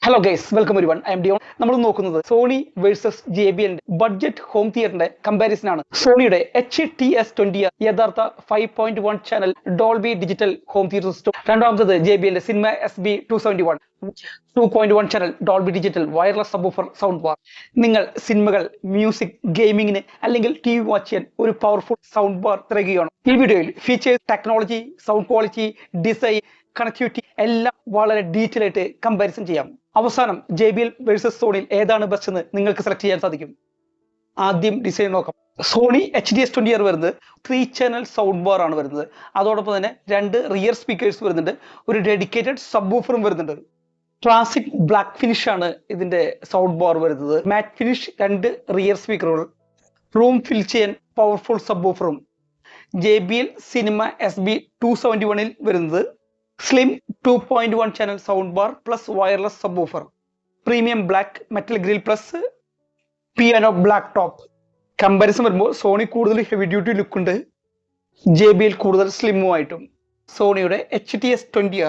Hello guys, welcome everyone. I am Dion. നമ്മൾ നോക്കുന്നത് Sony versus JBL budget home തിയേറ്ററിന്റെ comparison ആണ്. സോണിയുടെ HTS20 യഥാർത്ഥ 5.1 channel Dolby digital home theatre system. രണ്ടാമത്തത് JBL cinema SB271 2.1 channel Dolby digital wireless subwoofer sound bar. നിങ്ങൾ സിനിമകൾ, music, ഗെയിമിങ്ങിന് അല്ലെങ്കിൽ TV വാച്ച് ചെയ്യാൻ ഒരു പവർഫുൾ സൗണ്ട് ബാർ തിരയുകയാണ്. ഈ വീഡിയോയിൽ features, technology, sound quality, design, connectivity എല്ലാം വളരെ ഡീറ്റെയിൽ ആയിട്ട് കമ്പാരിസൺ ചെയ്യാം. അവസാനം JBL വേഴ്സസ് സോണിയിൽ ഏതാണ് ബെസ്റ്റ് എന്ന് നിങ്ങൾക്ക് സെലക്ട് ചെയ്യാൻ സാധിക്കും. ആദ്യം ഡിസൈൻ നോക്കാം. സോണി HTS20 വരുന്നത് 3 ചാനൽ സൗണ്ട് ബാർ ആണ് വരുന്നത്. അതോടൊപ്പം തന്നെ 2 റിയർ സ്പീക്കേഴ്സ് വരുന്നുണ്ട്. ഒരു ഡെഡിക്കേറ്റഡ് സബ്വൂഫറും വരുന്നുണ്ട്. ക്ലാസിക് ബ്ലാക്ക് ഫിനിഷ് ആണ് ഇതിന്റെ സൗണ്ട് ബാർ വരുന്നത്. മാറ്റ് ഫിനിഷ് 2 റിയർ സ്പീക്കറുകൾ, റൂം ഫിൽ ചെയ്യാൻ പവർഫുൾ സബ്വൂഫറും. JBL സിനിമ SB271 വരുന്നത് slim 2.1 channel sound bar plus wireless subwoofer, premium black metal grille plus piano black top. Comparison വരുമ്പോൾ Sony കൂടുതൽ heavy duty look ഉണ്ട്, JBL കൂടുതൽ സ്ലിമ്മുമായിട്ടും. സോണിയുടെ HTS20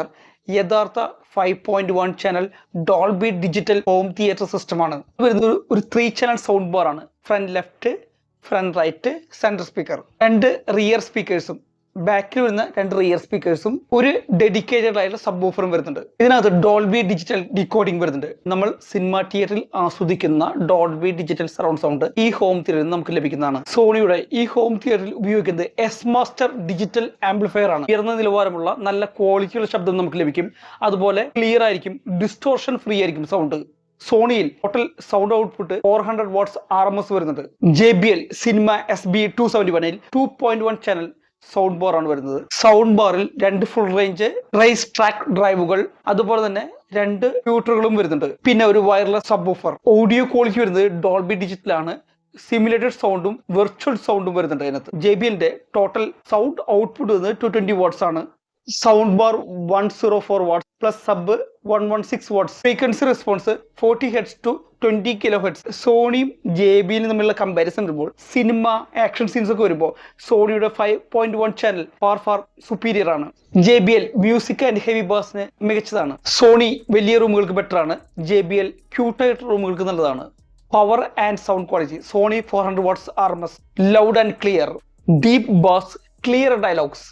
യഥാർത്ഥ 5.1 channel Dolby digital home theatre സിസ്റ്റമാണ്. വരുന്നത് ഒരു 3 ചാനൽ സൗണ്ട് ബാർ ആണ്. Front left, front right, central speaker, 2 rear സ്പീക്കേഴ്സും, ബാക്കിൽ വരുന്ന 2 റിയർ സ്പീക്കേഴ്സും, ഒരു ഡെഡിക്കേറ്റഡ് ആയിട്ടുള്ള സബ്വൂഫറും വരുന്നുണ്ട്. ഇതിനകത്ത് ഡോൾബി ഡിജിറ്റൽ ഡീകോഡിംഗ് വരുന്നുണ്ട്. നമ്മൾ സിനിമ തിയേറ്ററിൽ ആസ്വദിക്കുന്ന ഡോൾബി ഡിജിറ്റൽ സറൗണ്ട് സൗണ്ട് ഈ ഹോം തിയേറ്ററിൽ നമുക്ക് ലഭിക്കുന്നതാണ്. സോണിയുടെ ഈ ഹോം തിയേറ്ററിൽ ഉപയോഗിക്കുന്നത് എസ് മാസ്റ്റർ ഡിജിറ്റൽ ആംപ്ലിഫയർ ആണ്. ഉയർന്ന നിലവാരമുള്ള നല്ല ക്വാളിറ്റിയുള്ള ശബ്ദം നമുക്ക് ലഭിക്കും. അതുപോലെ ക്ലിയർ ആയിരിക്കും, ഡിസ്റ്റോർഷൻ ഫ്രീ ആയിരിക്കും സൗണ്ട്. സോണിയിൽ total sound output 400 watts RMS വരുന്നുണ്ട്. JBL cinema SB271 2.1 channel sound bar ആണ് വരുന്നത്. സൗണ്ട് ബാറിൽ 2 ഫുൾ റേഞ്ച് റേസ് ട്രാക്ക് ഡ്രൈവുകൾ, അതുപോലെ തന്നെ 2 ട്യൂട്ടറുകളും വരുന്നുണ്ട്. പിന്നെ ഒരു വയർലെസ് സബ്വൂഫർ. ഓഡിയോ ക്വാളിറ്റി വരുന്നത് ഡോൾബി ഡിജിറ്റൽ ആണ്. സിമുലേറ്റഡ് സൗണ്ടും വെർച്വൽ സൗണ്ടും വരുന്നുണ്ട് അതിനകത്ത്. JBLന്റെ ടോട്ടൽ സൗണ്ട് ഔട്ട്പുട്ട് വരുന്നത് 220 വാട്ട്സ് ആണ്. Sound bar 104 watts plus sub 116 watts. Frequency response 40 Hz to 20 kHz. സോണിയും JBLും തമ്മിലുള്ള കമ്പാരിസൺ വരുമ്പോൾ സിനിമ, ആക്ഷൻ സീൻസ് ഒക്കെ വരുമ്പോൾ സോണിയുടെ 5.1 ചാനൽ ഫാർ സുപ്പീരിയർ ആണ്. JBL മ്യൂസിക് ആൻഡ് ഹെവി ബാസിന് മികച്ചതാണ്. സോണി വലിയ റൂമുകൾക്ക് ബെറ്റർ ആണ്. JBL ക്യൂട്ടായിട്ട് റൂമുകൾക്ക് നല്ലതാണ്. Power and sound quality Sony 400 watts RMS, loud and clear, deep bass, clear dialogues.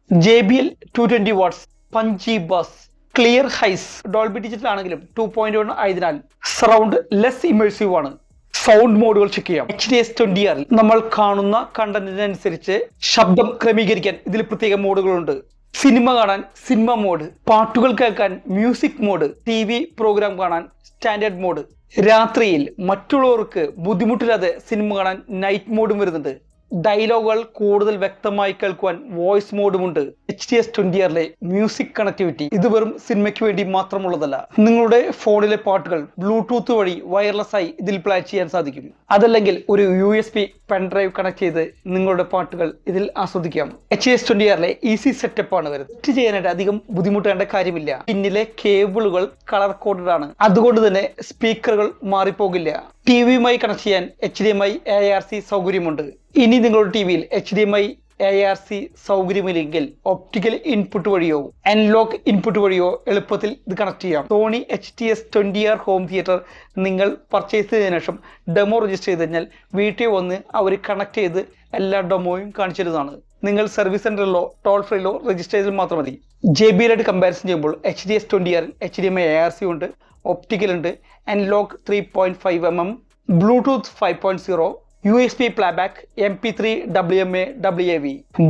JBL 220 watts, punchy bass, clear highs. Dolby digital ആണെങ്കിലും 2.1 ആയതിനാൽ സറൗണ്ട് ലെസ് ഇമേഴ്സീവ് ആണ്. സൗണ്ട് മോഡുകൾ ചെക്ക് ചെയ്യാം. HTS20 നമ്മൾ കാണുന്ന കണ്ടന്റിനനുസരിച്ച് ശബ്ദം ക്രമീകരിക്കാൻ ഇതിൽ പ്രത്യേക മോഡുകളുണ്ട്. സിനിമ കാണാൻ സിനിമ മോഡ്, പാട്ടുകൾ കേൾക്കാൻ മ്യൂസിക് മോഡ്, TV പ്രോഗ്രാം കാണാൻ സ്റ്റാൻഡേർഡ് മോഡ്, രാത്രിയിൽ മറ്റുള്ളവർക്ക് ബുദ്ധിമുട്ടില്ലാതെ സിനിമ കാണാൻ നൈറ്റ് മോഡും വരുന്നുണ്ട്. ഡയലോഗുകൾ കൂടുതൽ വ്യക്തമായി കേൾക്കുവാൻ വോയിസ് മോഡുമുണ്ട്. HTS20 മ്യൂസിക് കണക്ടിവിറ്റി ഇത് വെറും സിനിമയ്ക്ക് വേണ്ടി മാത്രമുള്ളതല്ല. നിങ്ങളുടെ ഫോണിലെ പാട്ടുകൾ ബ്ലൂടൂത്ത് വഴി വയർലെസ് ആയി ഇതിൽ പ്ലേ ചെയ്യാൻ സാധിക്കും. അതല്ലെങ്കിൽ ഒരു USB പെൻഡ്രൈവ് കണക്ട് ചെയ്ത് നിങ്ങളുടെ പാട്ടുകൾ ഇതിൽ ആസ്വദിക്കാം. HTS20 ഈസി സെറ്റപ്പ് ആണ് വരുന്നത്. സെറ്റ് ചെയ്യാനായിട്ട് അധികം ബുദ്ധിമുട്ടേണ്ട കാര്യമില്ല. പിന്നിലെ കേബിളുകൾ കളർ കോഡഡ് ആണ്, അതുകൊണ്ട് തന്നെ സ്പീക്കറുകൾ മാറിപ്പോകില്ല. TVയുമായി കണക്ട് ചെയ്യാൻ HDMI ARC സൗകര്യമുണ്ട്. ഇനി നിങ്ങളുടെ TVയിൽ HDMI ARC സൗകര്യമില്ലെങ്കിൽ ഒപ്റ്റിക്കൽ ഇൻപുട്ട് വഴിയോ അനലോഗ് ഇൻപുട്ട് വഴിയോ എളുപ്പത്തിൽ ഇത് കണക്ട് ചെയ്യാം. സോണി HTS20 ഹോം തിയേറ്റർ നിങ്ങൾ പർച്ചേസ് ചെയ്തതിനു ശേഷം ഡെമോ രജിസ്റ്റർ ചെയ്ത് കഴിഞ്ഞാൽ വീട്ടിൽ വന്ന് അവർ കണക്ട് ചെയ്ത് എല്ലാ ഡെമോയും കാണിച്ചിരുന്നതാണ്. നിങ്ങൾ സർവീസ് സെന്ററിലോ ടോൾ ഫ്രീയിലോ രജിസ്റ്റർ ചെയ്താൽ മാത്രം മതി. JBLായിട്ട് കമ്പാരിസൺ ചെയ്യുമ്പോൾ HTS20 HDMI ARC ഉണ്ട്, ഒപ്റ്റിക്കൽ ഉണ്ട്, analogue 3.5mm, Bluetooth 5.0, USB playback, MP3, WMA, WAV,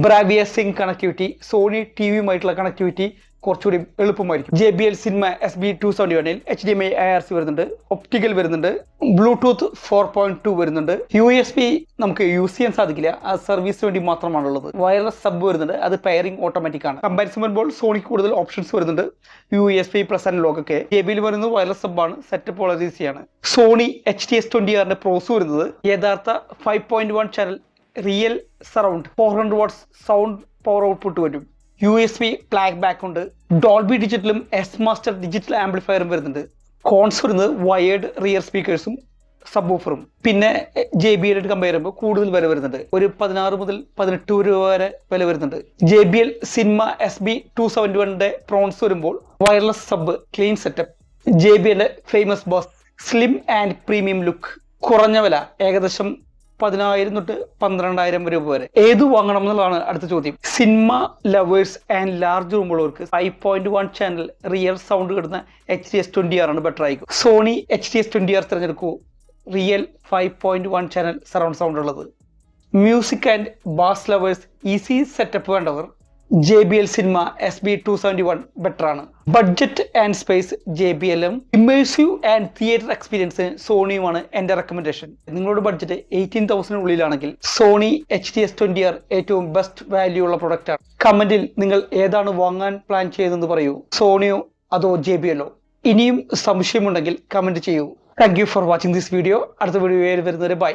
Bravia sync connectivity. Sony TVയുമായിട്ടുള്ള കണക്ടിവിറ്റി കുറച്ചുകൂടി എളുപ്പമായിരിക്കും. JBL cinema SB271 HDMI ARC വരുന്നുണ്ട്, ഒപ്റ്റിക്കൽ വരുന്നുണ്ട്, ബ്ലൂടൂത്ത് 4.2 വരുന്നുണ്ട്. USB നമുക്ക് യൂസ് ചെയ്യാൻ സാധിക്കില്ല, അത് സർവീസിന് വേണ്ടി മാത്രമാണുള്ളത്. വയർലെസ് സബ് വരുന്നുണ്ട്, അത് പെയറിംഗ് ഓട്ടോമാറ്റിക് ആണ്. കമ്പാരിസൺ വരുമ്പോൾ സോണിക്ക് കൂടുതൽ ഓപ്ഷൻസ് വരുന്നുണ്ട്. USB പ്ലസ് അനലോഗ് ഒക്കെ. JBL വരുന്നത് വയർലെസ് സബ് ആണ്, സെറ്റപ്പ് വളരെ ഈസിയാണ്. സോണി HTS20 പ്രോസ് വരുന്നത് യഥാർത്ഥ 5.1 channel real surround 400 watts sound power output വരും. USB പ്ലാഗ് ബാക്ക് ഉണ്ട്. ഡോൾബി ഡിജിറ്റലും എസ് മാസ്റ്റർ ഡിജിറ്റൽ ആംപ്ലിഫയറും വരുന്നുണ്ട്. കോൺസ് വരുന്നത് വയേർഡ് റിയർ സ്പീക്കേഴ്സും സബ്വൂഫറും. പിന്നെ JBL കമ്പയർ ചെയ്യുമ്പോൾ കൂടുതൽ വില വരുന്നുണ്ട്. ഒരു 16 മുതൽ 18 രൂപ വരെ വില വരുന്നുണ്ട്. JBL സിനിമ SB271 പ്രോൺസ് വരുമ്പോൾ wireless sub, clean setup, JBL famous boss slim and premium look, കുറഞ്ഞ വില ഏകദേശം 10,000 തൊട്ട് 12,000 രൂപ വരെ. ഏത് വാങ്ങണം എന്നുള്ളതാണ് അടുത്ത ചോദ്യം. സിനിമ ലവേഴ്സ് ആൻഡ് ലാർജ് റൂമുള്ളവർക്ക് 5.1 ചാനൽ റിയൽ സൗണ്ട് കിട്ടുന്ന HTS20R ആണ് ബെറ്റർ ആയിരിക്കും. സോണി HTS20R തിരഞ്ഞെടുക്കൂ. റിയൽ 5.1 ചാനൽ സറൗണ്ട് സൗണ്ട് ഉള്ളത്. Music and bass lovers easy setup വേണ്ടവർ JBL സിനിമ SB271 ബെറ്റർ ആണ്. ബഡ്ജറ്റ് ആൻഡ് സ്പേസ് JBLും ഇമേഴ്സീവ് ആൻഡ് തിയേറ്റർ എക്സ്പീരിയൻസ് സോണിയുമാണ് എന്റെ റെക്കമെൻഡേഷൻ. നിങ്ങളുടെ ബഡ്ജറ്റ് 18,000 ഉള്ളിലാണെങ്കിൽ സോണി HTS20R ഏറ്റവും ബെസ്റ്റ് വാല്യൂ ഉള്ള പ്രൊഡക്റ്റ് ആണ്. കമന്റിൽ നിങ്ങൾ ഏതാണ് വാങ്ങാൻ പ്ലാൻ ചെയ്യുന്നതെന്ന് പറയൂ, സോണിയോ അതോ JBLോ. ഇനിയും സംശയമുണ്ടെങ്കിൽ കമന്റ് ചെയ്യൂ. Thank you for watching this video. അടുത്ത വീഡിയോ വരുന്നവരെ ബൈ.